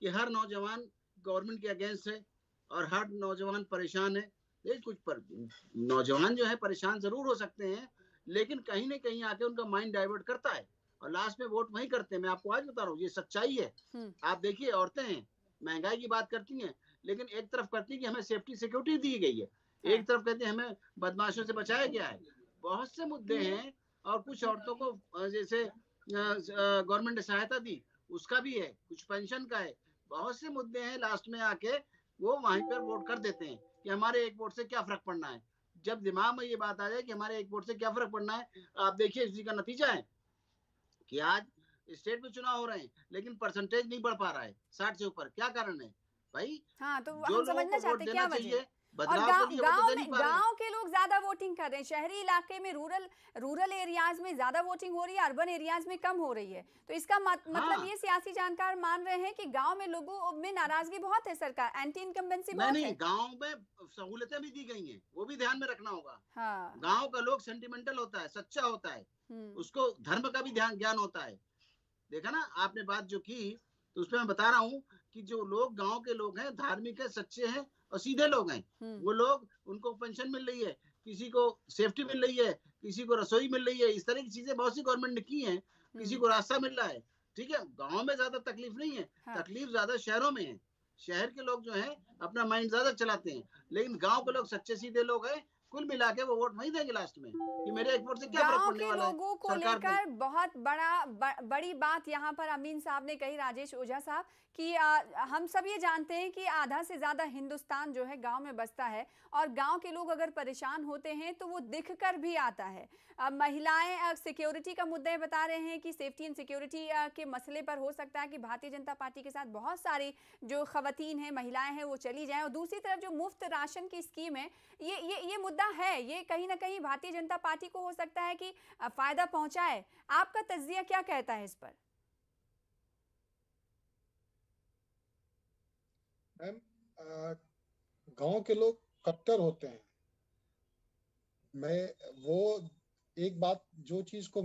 कि हर नौजवान गवर्नमेंट के अगेंस्ट है और हर नौजवान परेशान है। नौजवान जो है परेशान जरूर हो सकते हैं, लेकिन कहीं ना कहीं आके उनका माइंड डाइवर्ट करता है और लास्ट में वोट वही करते हैं। मैं आपको आज बता रहा हूँ, ये सच्चाई है। आप देखिए, औरतें हैं, महंगाई की बात करती हैं, लेकिन एक तरफ करती है कि हमें सेफ्टी सिक्योरिटी दी गई है, एक तरफ कहते हैं हमें बदमाशों से बचाया गया है। बहुत से मुद्दे हैं। और कुछ औरतों को जैसे गवर्नमेंट ने सहायता दी, उसका भी है, कुछ पेंशन का है, बहुत से मुद्दे हैं। लास्ट में आके वो वहीं पर वोट कर देते हैं कि हमारे एक वोट से क्या फर्क पड़ना है। जब दिमाग में ये बात आ जाए कि हमारे एक वोट से क्या फर्क पड़ना है, आप देखिए इसी का नतीजा है कि आज स्टेट में चुनाव हो रहे हैं, लेकिन परसेंटेज नहीं बढ़ पा रहा है 60 से ऊपर। क्या कारण है भाई? हाँ, तो जो हम लोगों समझना को वोट चाहते हैं क्या देना वजह। चाहिए और बदलाव के लिए, वो तो गांव दे नहीं में पा रहे हैं। गांव के लोग ज्यादा वोटिंग कर रहे हैं, शहरी इलाके में रूरल एरियाज में ज्यादा वोटिंग हो रही है, अर्बन एरियाज में कम हो रही है। तो इसका मतलब हाँ, ये सियासी जानकार मान रहे हैं कि गांव में लोगों में नाराजगी बहुत है, सरकार एंटी इनकम्बेंसी नहीं बहुत नहीं, है। गांव में सहूलतें भी दी गई हैं, वो भी ध्यान में रखना होगा। हाँ। गांव का लोग सेंटिमेंटल होता है, सच्चा होता है, हम्म। उसको धर्म का भी ज्ञान होता है। देखा ना आपने बात जो की, तो उसमें मैं बता रहा हूँ कि जो लोग गांव के लोग हैं, धार्मिक है, सच्चे हैं और सीधे लोग हैं, वो लोग, उनको पेंशन मिल रही है, किसी को सेफ्टी मिल रही है, किसी को रसोई मिल रही है, इस तरह की चीजें बहुत सी गवर्नमेंट ने की हैं। किसी को रास्ता मिल रहा है। ठीक है, गांव में ज्यादा तकलीफ नहीं है, हाँ। तकलीफ ज्यादा शहरों में है। शहर के लोग जो है अपना माइंड ज्यादा चलाते हैं, लेकिन गांव के लोग सच्चे सीधे लोग हैं। कुल मिला के वो वोट वही देंगे लास्ट में कि मेरे एक वोट से क्या फर्क गांव पड़ने के वाला है लोगों को सरकार को। लेकर बहुत बड़ी बात यहाँ पर अमीन साहब ने कही, राजेश ओझा साहब, कि हम सब ये जानते हैं कि आधा से ज्यादा हिंदुस्तान जो है गांव में बसता है, और गांव के लोग अगर परेशान होते हैं तो वो दिख कर भी आता है। महिलाएं सिक्योरिटी का मुद्दा बता रहे हैं कि सेफ्टी एंड सिक्योरिटी के मसले पर हो सकता है कि भारतीय जनता पार्टी के साथ बहुत सारी जो खवातीन हैं, महिलाएं हैं, वो चली जाएं। और दूसरी तरफ जो मुफ्त राशन की स्कीम है, ये मुद्दा है, ये कहीं ना कहीं भारतीय जनता पार्टी को हो सकता है कि फायदा पहुंचाए। आपका तज्जिया क्या कहता है इस पर? मैम, गांव के लोग कट्टर होते हैं। मैं वो एक बात, जो चीज को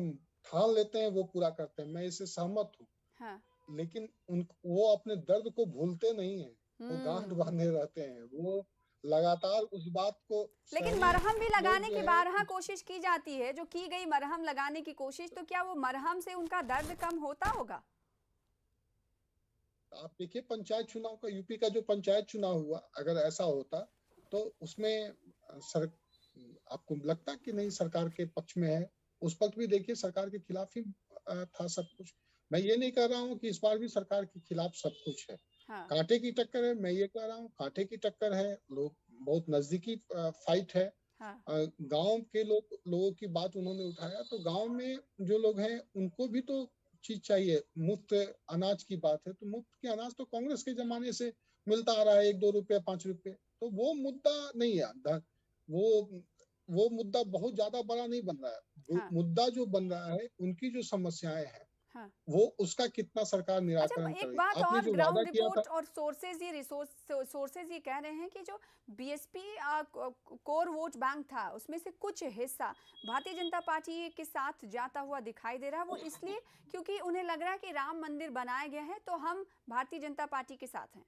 ठान लेते हैं वो पूरा करते हैं, मैं इससे सहमत हूँ। हाँ। लेकिन वो अपने दर्द को भूलते नहीं है, वो गांठ बांधे रहते हैं, वो लगातार उस बात को लेकिन शहरी मरहम भी लोग लगाने जो की है। बारहा कोशिश की जाती है, जो की गई मरहम लगाने की कोशिश, तो क्या वो मरहम से उनका दर्द कम होता होगा? आप देखिए पंचायत चुनाव का, यूपी का जो पंचायत चुनाव हुआ, अगर ऐसा होता तो उसमें सर आपको लगता कि नहीं सरकार के पक्ष में है? उस वक्त भी देखिए सरकार के खिलाफ ही था सब कुछ। मैं ये नहीं कह रहा हूँ कि इस बार भी सरकार के खिलाफ सब कुछ है। हाँ। कांटे की टक्कर है, मैं ये कह रहा हूँ कांटे की टक्कर है, लोग बहुत नजदीकी फाइट है। हाँ। गांव के लोगों की बात उन्होंने उठाया, तो गांव में जो लोग हैं उनको भी तो चीज चाहिए। मुफ्त अनाज की बात है, तो मुफ्त के अनाज तो कांग्रेस के जमाने से मिलता आ रहा है, 1-2 रुपए 5 रुपए, तो वो मुद्दा नहीं है। वो मुद्दा बहुत ज्यादा बड़ा नहीं बन रहा है। हाँ। मुद्दा जो बन रहा है, उनकी जो समस्याएं हैं, हाँ। वो उसका कितना सरकार अच्छा, निराकरण एक करे। बात आपने और, जो वादा ग्राउंड किया था। रिपोर्ट और सोर्सेज ये कह रहे हैं कि जो बीएसपी कोर वोट बैंक था, उसमें से कुछ हिस्सा भारतीय जनता पार्टी के साथ जाता हुआ दिखाई दे रहा है। वो इसलिए क्योंकि उन्हें लग रहा है कि राम मंदिर बनाया गया है, तो हम भारतीय जनता पार्टी के साथ हैं।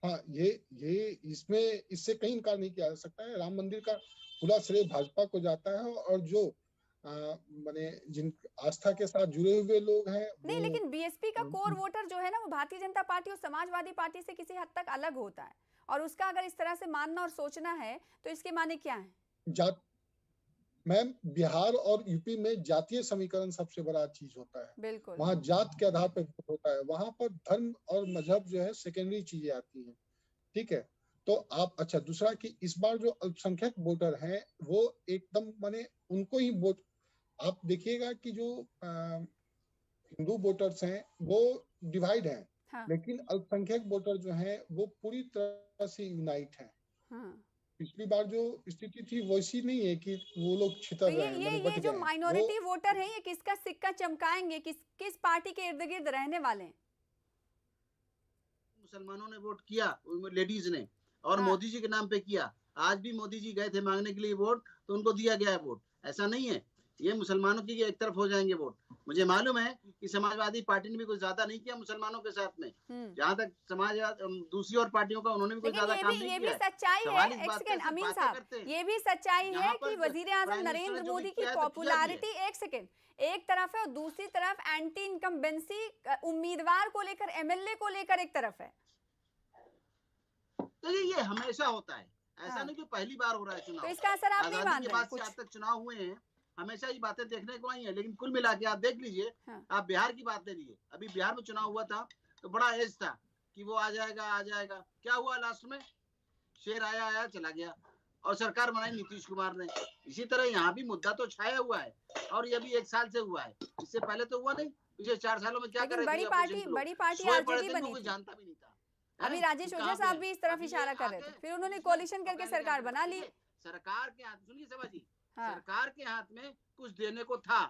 हाँ, ये इसमें इससे कहीं इनकार नहीं किया जा सकता है। राम मंदिर का पूरा श्रेय भाजपा को जाता है, और जो माने जिन आस्था के साथ जुड़े हुए लोग हैं नहीं, वो। लेकिन बीएसपी का कोर वोटर जो है ना, वो भारतीय जनता पार्टी और समाजवादी पार्टी से किसी हद तक अलग होता है, और उसका अगर इस तरह से मानना और सोचना है तो इसके माने क्या है? जात मैम, बिहार और यूपी में जातीय समीकरण सबसे बड़ा चीज होता है। बिल्कुल। वहां जात के आधार पर होता है, वहां पर धर्म और मजहब जो है सेकेंडरी चीजें आती हैं। ठीक है, तो आप अच्छा, दूसरा कि इस बार जो अल्पसंख्यक वोटर हैं वो एकदम माने उनको ही वोट। आप देखिएगा कि जो हिंदू वोटर्स हैं वो डिवाइड हैं। हाँ। लेकिन अल्पसंख्यक वोटर जो हैं वो पूरी तरह से यूनाइट हैं। हाँ। पिछली बार जो स्थिति थी वैसी नहीं है कि वो लोग छितर तो रहे हैं, माने बट ये जो गए हैं वो। माइनॉरिटी वोटर हैं, ये किसका सिक्का चमकाएंगे, किस पार्टी के इर्द गिर्द रहने वाले हैं? मुसलमानों ने वोट किया, लेडीज ने, और हाँ। मोदी जी के नाम पे किया। आज भी मोदी जी गए थे मांगने के लिए वोट, तो उनको दिया गया है वोट। ऐसा नहीं है ये मुसलमानों की एक तरफ हो जाएंगे वोट। मुझे मालूम है कि समाजवादी पार्टी ने भी कुछ ज्यादा नहीं किया मुसलमानों के साथ में, जहां तक समाजवाद दूसरी और पार्टियों का उन्होंने भी कुछ ज्यादा काम नहीं ये किया भी है। सच्चाई है, सवाल इस एक बात सेकंड का अमीन बातें साहब, करते हैं ये भी सच्चाई है यहाँ कि पर वजीर आजम प्राइम मिनिस्टर नरेंद्र ने जो भी मोदी की किया है तो किया भी है। पॉपुलैरिटी, एक सेकंड, एक तरफ है और दूसरी तरफ एंटी इनकम्बेंसी उम्मीदवार को लेकर, एमएलए को लेकर एक तरफ है। तो ये हमेशा होता है, ऐसा हाँ। नहीं कि पहली बार हो रहा है तो चुनाव। इसका असर आप नहीं आजादी मान के रहे हैं बाद से कुछ? आज तक चुनाव हुए हैं, हमेशा ये बातें देखने को आई है। लेकिन कुल मिला के आप देख लीजिए, हाँ। आप बिहार की बात ले लीजिए, अभी बिहार में चुनाव हुआ था तो बड़ा एज था कि वो आ जाएगा। क्या हुआ लास्ट में? शेर आया चला गया, और सरकार बनाई नीतीश कुमार ने। इसी तरह यहाँ भी मुद्दा तो छाया हुआ है, और ये भी 1 साल से हुआ है, इससे पहले तो हुआ नहीं। पिछले 4 सालों में क्या कर रहे थे बड़ी पार्टी सोए पड़े आरजेडी थे, बनी कोई थी। जानता भी नहीं था। अभी राजेश ओझा साहब भी इस तरफ इशारा कर रहे थे, फिर उन्होंने कोalition करके सरकार बना ली। सरकार के हाथ, सुनिए सभा जी, हाँ। सरकार के हाथ में कुछ देने को था,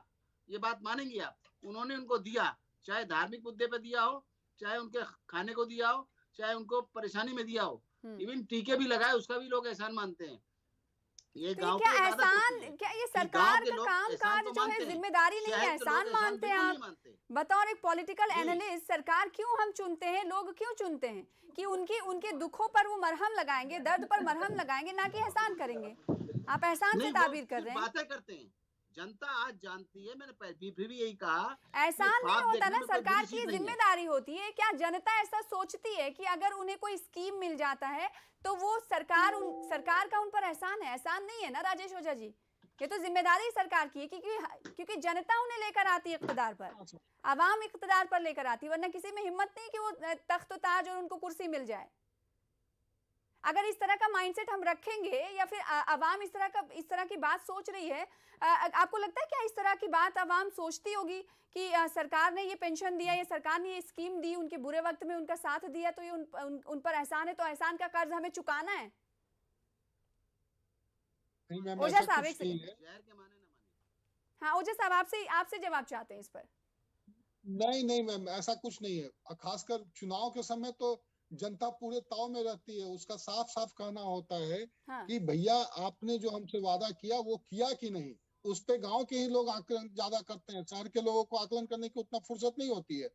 ये बात मानेंगी आप। उन्होंने उनको दिया, चाहे धार्मिक मुद्दे पे दिया हो, चाहे उनके खाने को दिया हो, चाहे उनको परेशानी में दिया हो, इवन टीके भी लगाए, उसका भी लोग एहसान मानते हैं। ये तो गांव क्या की एहसान, क्या ये सरकार का काम काज जो है जिम्मेदारी नहीं है, एहसान मानते हैं आप? बतौर एक पॉलिटिकल एनालिस्ट, सरकार क्यों हम चुनते हैं, लोग क्यों चुनते हैं कि उनके दुखों पर वो मरहम लगाएंगे, दर्द पर मरहम लगाएंगे, ना कि एहसान करेंगे? आप एहसान से ताबीर कर रहे हैं। बातें करते हैं, जनता आज जानती है। मैंने फिर भी यही कहा, एहसान नहीं होता ना, सरकार की जिम्मेदारी होती है। क्या जनता ऐसा सोचती है कि अगर उन्हें कोई स्कीम मिल जाता है तो वो सरकार का उन पर एहसान है? एहसान नहीं है ना राजेश ओझा जी, ये तो जिम्मेदारी सरकार की है, क्योंकि जनता उन्हें लेकर आती है इख्तिदार पर, आवाम इख्तिदार पर लेकर आती है, वरना किसी में हिम्मत नहीं कि वो तख्त ताज और उनको कुर्सी मिल जाए। अगर इस तरह का माइंडसेट हम रखेंगे, या फिर आवाम इस तरह की बात सोच रही है, आपको लगता है क्या इस तरह की बात आवाम सोचती होगी कि सरकार ने ये पेंशन दिया, या सरकार ने ये स्कीम दी, उनके बुरे वक्त में उनका साथ दिया, तो ये उन पर एहसान है, तो एहसान का कर्ज हमें चुकाना है? ओझा साहब एक सेकंड, हाँ ओझा साहब आपसे जवाब चाहते हैं इस पर। नहीं मैम, ऐसा कुछ नहीं है। खासकर चुनाव के समय तो जनता पूरे ताव में रहती है, उसका साफ साफ कहना होता है हाँ। कि भैया आपने जो हमसे वादा किया वो किया कि नहीं। उस पे गांव के ही लोग आकलन ज्यादा करते हैं, शहर के लोगों को आकलन करने की उतना फुर्सत नहीं होती है।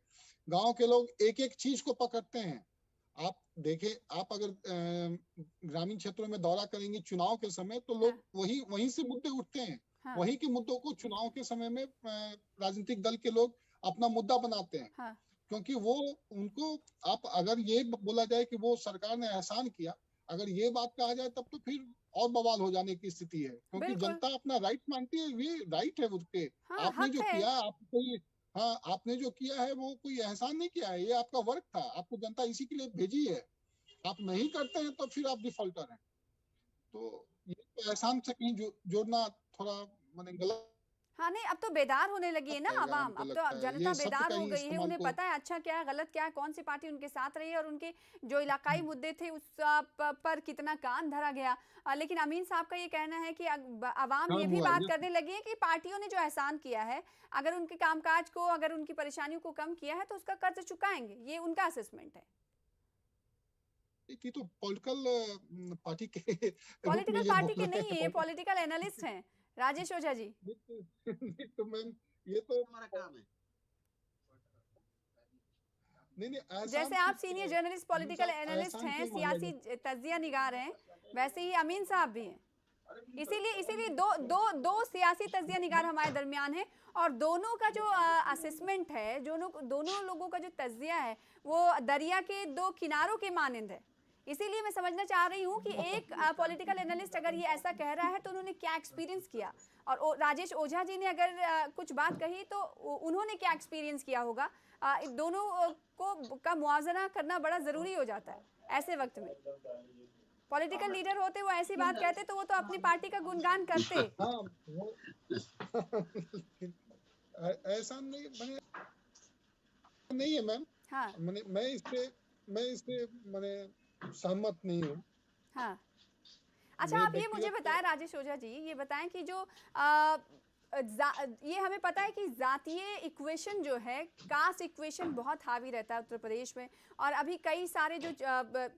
गांव के लोग एक एक चीज को पकड़ते हैं। आप देखें, आप अगर ग्रामीण क्षेत्रों में दौरा करेंगे चुनाव के समय, तो लोग वहीं से मुद्दे उठते हैं। वहीं के मुद्दों को चुनाव के समय में राजनीतिक दल के लोग अपना मुद्दा बनाते हैं। क्योंकि वो उनको, आप अगर ये बोला जाए कि वो सरकार ने एहसान किया, अगर ये बात कहा जाए तब तो फिर और बवाल हो जाने की स्थिति है। क्योंकि जनता अपना राइट मानती है, ये राइट है उसके। आपने जो किया, आपने जो किया है वो कोई एहसान नहीं किया है, ये आपका वर्क था, आपको जनता इसी के लिए भेजी है। आप नहीं करते हैं तो फिर आप डिफॉल्टर हैं। तो ये एहसान से कहीं जोड़ना थोड़ा माने गलत। हाँ नहीं, अब तो बेदार होने लगी है ना आवाम, अब तो जनता बेदार हो गई है, उन्हें पता है अच्छा क्या है गलत क्या है, कौन सी पार्टी उनके साथ रही है, और उनके जो इलाकाई मुद्दे थे उस पर कितना कान धरा गया। लेकिन अमीन साहब का ये कहना है कि आवाम ये भी बात करने लगी है कि पार्टियों ने जो एहसान किया है, अगर उनके कामकाज को, अगर उनकी परेशानियों को कम किया है तो उसका कर्ज चुकाएंगे, ये उनका असेसमेंट है। तो पॉलिटिकल पार्टी के नहीं है, पॉलिटिकल एनालिस्ट हैं राजेश ओझा जी। तो मैम ये तो हमारा काम है। नहीं, जैसे आप सीनियर जर्नलिस्ट, पॉलिटिकल एनालिस्ट हैं, सियासी तज्जिया निगार हैं, वैसे ही अमीन साहब भी हैं। इसीलिए दो सियासी तज्जिया निगार हमारे दरमियान है, और दोनों का जो असेसमेंट है, दोनों लोगों का जो तज्जिया है वो दरिया के दो किनारों के मानंद है। इसीलिए मैं समझना चाह रही हूँ कि एक पॉलिटिकल एनालिस्ट अगर ये ऐसा कह रहा है तो उन्होंने क्या एक्सपीरियंस किया, और राजेश ओझा जी ने अगर कुछ बात कही तो उन्होंने क्या एक्सपीरियंस किया होगा। दोनों को का मुआवजा करना बड़ा ज़रूरी हो जाता है ऐसे वक्त में। पॉलिटिकल लीडर होते वो ऐसी बात कहते तो वो तो अपनी पार्टी का गुणगान करते। ऐसा नहीं है मैम। हाँ। मैं इससे सहमत नहीं हूँ। हाँ। अच्छा, आप ये मुझे बताएं राजेश ओझा जी, ये बताएं कि जो ये हमें पता है कि जातीय इक्वेशन जो है, कास्ट इक्वेशन बहुत हावी रहता है उत्तर प्रदेश में। और अभी कई सारे जो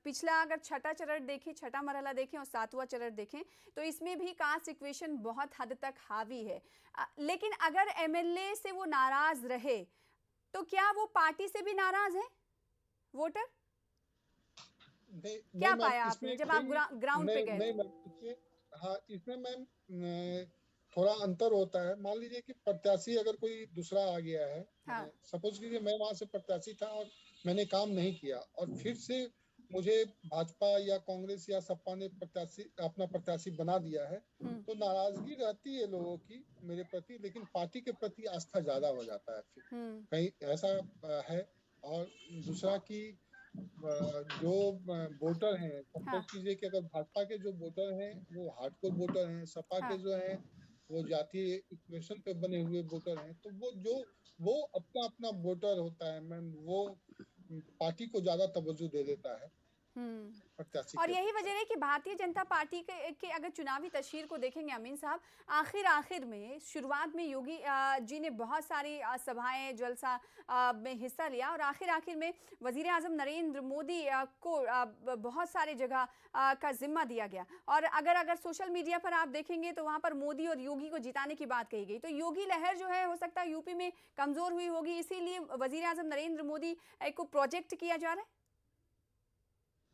पिछला अगर छठा चरण देखें, छठा मरहला देखें और सातवां चरण देखें, तो इसमें भी कास्ट इक्वेशन बहुत हद तक हावी है। लेकिन अगर एमएलए से वो नाराज रहे तो क्या वो पार्टी से भी नाराज है वोटर? क्या पाया आपने जब आप ग्राउंड पे गए? नहीं, हाँ, इसमें मैम थोड़ा अंतर होता है। मान लीजिए कि प्रत्याशी अगर कोई दूसरा आ गया है, हाँ। सपोज कीजिए मैं वहां से प्रत्याशी था और मैंने काम नहीं किया और फिर से मुझे भाजपा या कांग्रेस या सपा ने अपना प्रत्याशी बना दिया है, तो नाराजगी रहती है लोगों की मेरे प्रति, लेकिन पार्टी के प्रति आस्था ज्यादा हो जाता है फिर कहीं ऐसा है। और दूसरा की जो वोटर हैं, सपोज कीजिए कि अगर भाजपा के जो वोटर हैं वो हार्डकोर वोटर हैं, सपा के जो हैं वो जातीय इक्वेशन पे बने हुए वोटर हैं, तो वो अपना अपना वोटर होता है मैम, वो पार्टी को ज्यादा तवज्जो दे देता है। और यही वजह है कि भारतीय जनता पार्टी के अगर चुनावी तस्वीर को देखेंगे अमीन साहब, आखिर में शुरुआत में योगी जी ने बहुत सारी सभाएं जलसा में हिस्सा लिया और आखिर में वजीर आजम नरेंद्र मोदी को बहुत सारे जगह का जिम्मा दिया गया। और अगर सोशल मीडिया पर आप देखेंगे तो वहां पर मोदी और योगी को जिताने की बात कही गई। तो योगी लहर जो है हो सकता है यूपी में कमजोर हुई होगी, इसीलिए वजीर आजम नरेंद्र मोदी को प्रोजेक्ट किया जा रहा है।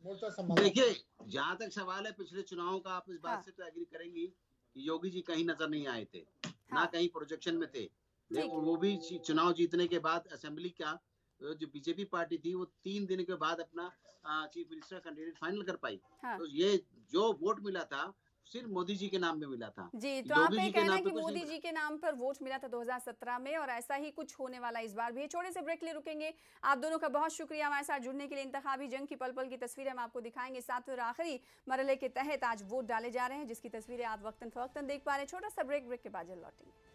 देखिए, जहां तक सवाल है पिछले चुनावों का, आप इस बात से तो एग्री करेंगी कि योगी जी कहीं नजर नहीं आए थे, ना कहीं प्रोजेक्शन में थे। वो भी चुनाव जीतने के बाद असेंबली का जो बीजेपी पार्टी थी वो 3 दिन के बाद अपना चीफ मिनिस्टर कैंडिडेट फाइनल कर पाई। तो ये जो वोट मिला था सिर्फ मोदी जी के नाम में मिला था। जी, तो आप ये कहना है कि मोदी जी के नाम पर वोट मिला था 2017 में और ऐसा ही कुछ होने वाला इस बार भी। छोटे से ब्रेक ले रुकेंगे। आप दोनों का बहुत शुक्रिया हमारे साथ जुड़ने के लिए। इंतखाबी जंग की पल पल की तस्वीरें हम आपको दिखाएंगे। सातवें और आखिरी मरहले के तहत आज वोट डाले जा रहे हैं, जिसकी तस्वीरें आप वक्तन फवक्तन देख पा रहे हैं। छोटा सा ब्रेक के बाद जल्द लौटेंगे।